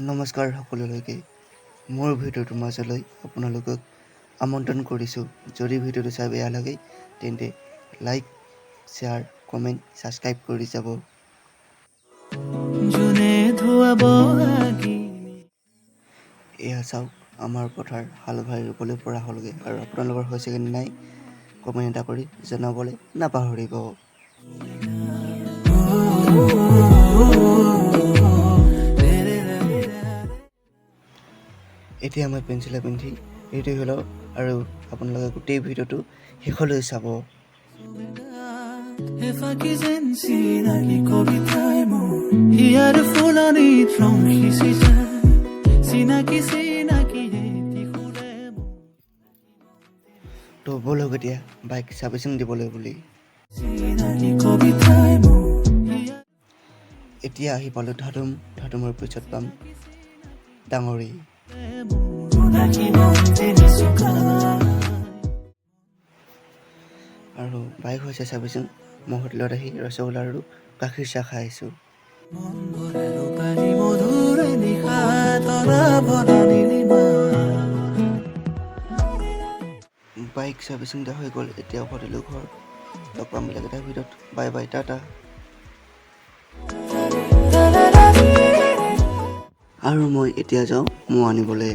নমস্কাৰ সকলোলৈকে মোৰ ভিডিঅ'টোৰ মাজলৈ আপোনালোকক আমন্ত্ৰণ কৰিছোঁ। যদি ভিডিঅ'টো চাই বেয়া লাগে তেন্তে লাইক শ্বেয়াৰ কমেণ্ট ছাবস্ক্ৰাইব কৰি যাব। এয়া চাওক আমাৰ পথাৰ হাল বাই ৰুবলৈ পৰা হ'লগৈ আৰু আপোনালোকৰ হৈছেগৈ নাই কমেণ্ট এটা কৰি জনাবলৈ নাপাহৰিব। এতিয়া মই পেঞ্চিলে পিন্ধি ৰেডি হৈ লওঁ আৰু আপোনালোকে গোটেই ভিডিঅ'টো শেষলৈ চাব। তো বলক এতিয়া বাইক ছাৰ্ভিচিং দিবলৈ বুলি। এতিয়া আহি পালোঁ ধাতুমৰ পিছত পাম ডাঙৰি। আৰু বাইক হৈছে ছাৰ্ভিচিং। মই হোটেলত আহি ৰসগোল্লা আৰু গাখীৰ চাহ খাই আহিছোঁ। বাইক ছাৰ্ভিচিং দিয়া হৈ গ'ল। এতিয়া উভতিলোঁ ঘৰ। লগ পাম বেলেগ এটা ভিডিঅ'ত। Bye bye, Tata. আৰু মই এতিয়া যাওঁ মৌ আনিবলৈ।